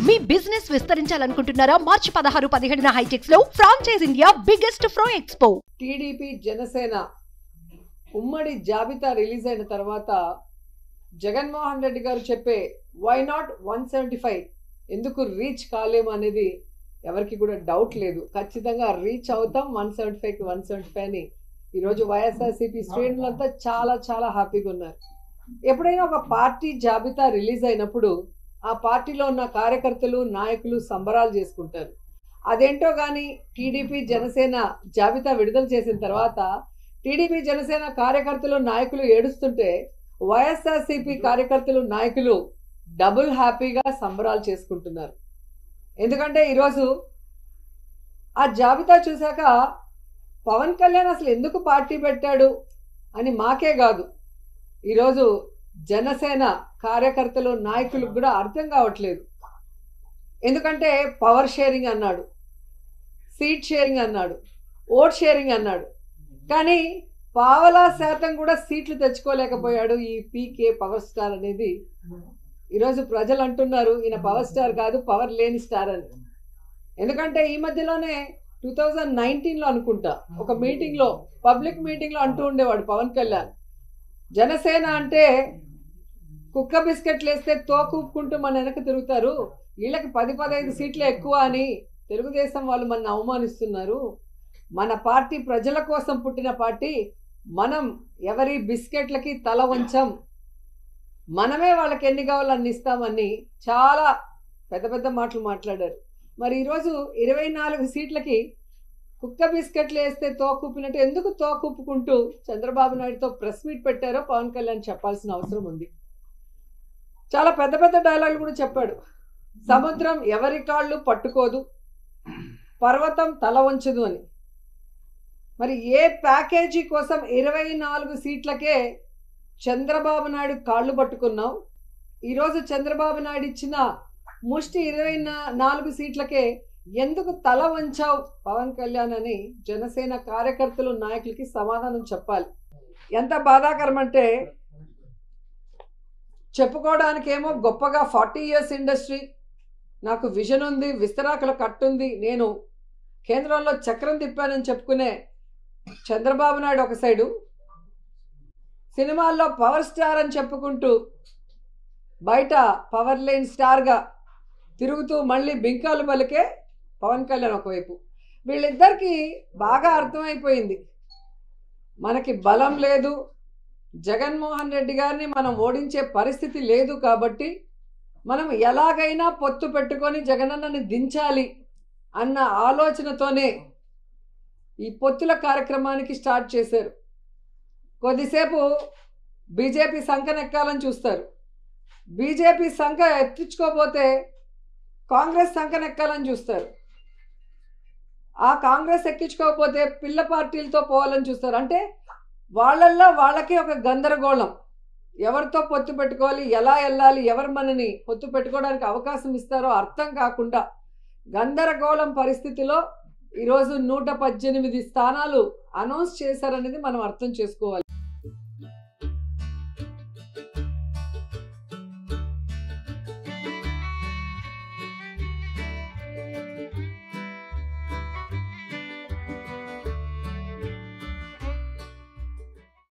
మీ business విస్తరించాలనుకుంటున్నారా? మార్చి 16, 17న హైటెక్స్ లో franchise India biggest ఫ్రో expo. TDP Janasena ఉమ్మడి జాబితా రిలీజ్ అయిన తర్వాత జగన్మోహన్ రెడ్డి గారు చెప్పే వై నాట్ 175 ఎందుకు రీచ్ కాలేము అనేది ఎవరికి కూడా డౌట్ లేదు. ఖచ్చితంగా రీచ్ అవుతాం 175కి 175 అని ఈరోజు వైఎస్ఆర్సీపీ శ్రేణులంతా చాలా చాలా హ్యాపీగా ఉన్నారు. ఎప్పుడైనా ఒక పార్టీ జాబితా రిలీజ్ అయినప్పుడు ఆ పార్టీలో ఉన్న కార్యకర్తలు నాయకులు సంబరాలు చేసుకుంటారు. అదేంటో కానీ టీడీపీ జనసేన జాబితా విడుదల చేసిన తర్వాత టీడీపీ జనసేన కార్యకర్తలు నాయకులు ఏడుస్తుంటే వైఎస్ఆర్సీపీ కార్యకర్తలు నాయకులు డబుల్ హ్యాపీగా సంబరాలు చేసుకుంటున్నారు. ఎందుకంటే ఈరోజు ఆ జాబితా చూశాక పవన్ కళ్యాణ్ అసలు ఎందుకు పార్టీ పెట్టాడు అని మాకే కాదు, ఈరోజు జనసేన కార్యకర్తలు నాయకులకు కూడా అర్థం కావట్లేదు. ఎందుకంటే పవర్ షేరింగ్ అన్నాడు, సీట్ షేరింగ్ అన్నాడు, ఓట్ షేరింగ్ అన్నాడు, కానీ పావలా శాతం కూడా సీట్లు తెచ్చుకోలేకపోయాడు ఈ పీకే పవర్ స్టార్ అనేది. ఈరోజు ప్రజలు అంటున్నారు ఈయన పవర్ స్టార్ కాదు, పవర్ లేని స్టార్ అని. ఎందుకంటే ఈ మధ్యలోనే 2019లో అనుకుంటా ఒక మీటింగ్లో, పబ్లిక్ మీటింగ్లో అంటూ ఉండేవాడు పవన్ కళ్యాణ్, జనసేన అంటే కుక్క బిస్కెట్లు వేస్తే తోకూపుకుంటూ మన వెనక తిరుగుతారు, వీళ్ళకి 10-15 సీట్లు ఎక్కువ అని తెలుగుదేశం వాళ్ళు మన అవమానిస్తున్నారు, మన పార్టీ ప్రజల కోసం పుట్టిన పార్టీ, మనం ఎవరి బిస్కెట్లకి తల వంచం, మనమే వాళ్ళకి ఎన్ని కావాలో అన్ని ఇస్తామని చాలా పెద్ద పెద్ద మాటలు మాట్లాడారు. మరి ఈరోజు 24 సీట్లకి కుక్క బిస్కెట్లు వేస్తే తోకూపినట్టు ఎందుకు తోకూపుకుంటూ చంద్రబాబు నాయుడుతో ప్రెస్ మీట్ పెట్టారో పవన్ కళ్యాణ్ చెప్పాల్సిన అవసరం ఉంది. చాలా పెద్ద పెద్ద డైలాగులు కూడా చెప్పాడు. సముద్రం ఎవరి కాళ్ళు పట్టుకోదు, పర్వతం తల వంచదు అని. మరి ఏ ప్యాకేజీ కోసం 24 సీట్లకే చంద్రబాబు నాయుడు కాళ్ళు పట్టుకున్నావు, ఈరోజు చంద్రబాబు నాయుడు ఇచ్చిన ముష్టి 24 సీట్లకే ఎందుకు తల వంచావు పవన్ కళ్యాణ్ అని జనసేన కార్యకర్తలు నాయకులకి సమాధానం చెప్పాలి. ఎంత బాధాకరం అంటే చెప్పుకోవడానికేమో గొప్పగా 40 years ఇండస్ట్రీ, నాకు విజన్ ఉంది, విస్తరాకుల కట్టుంది, నేను కేంద్రంలో చక్రం తిప్పానని చెప్పుకునే చంద్రబాబు నాయుడు ఒక సైడు, సినిమాల్లో పవర్ స్టార్ అని చెప్పుకుంటూ బయట పవర్ లేని స్టార్గా తిరుగుతూ మళ్ళీ బింకాలు పలికే పవన్ కళ్యాణ్ ఒకవైపు. వీళ్ళిద్దరికీ బాగా అర్థమైపోయింది మనకి బలం లేదు, జగన్మోహన్ రెడ్డి గారిని మనం ఓడించే పరిస్థితి లేదు, కాబట్టి మనం ఎలాగైనా పొత్తు పెట్టుకొని జగనన్నని దించాలి అన్న ఆలోచనతోనే ఈ పొత్తుల కార్యక్రమానికి స్టార్ట్ చేశారు. కొద్దిసేపు బీజేపీ సంకనెక్కాలని చూస్తారు, బీజేపీ సంఖ ఎత్తించుకోపోతే కాంగ్రెస్ సంకనెక్కాలని చూస్తారు, ఆ కాంగ్రెస్ ఎక్కించుకోకపోతే పిల్ల పార్టీలతో పోవాలని చూస్తారు. అంటే వాళ్ళల్లో వాళ్ళకి ఒక గందరగోళం, ఎవరితో పొత్తు పెట్టుకోవాలి, ఎలా వెళ్ళాలి, ఎవరు మనని పొత్తు పెట్టుకోవడానికి అవకాశం ఇస్తారో అర్థం కాకుండా గందరగోళం పరిస్థితిలో ఈరోజు 118 స్థానాలు అనౌన్స్ చేశారనేది మనం అర్థం చేసుకోవాలి.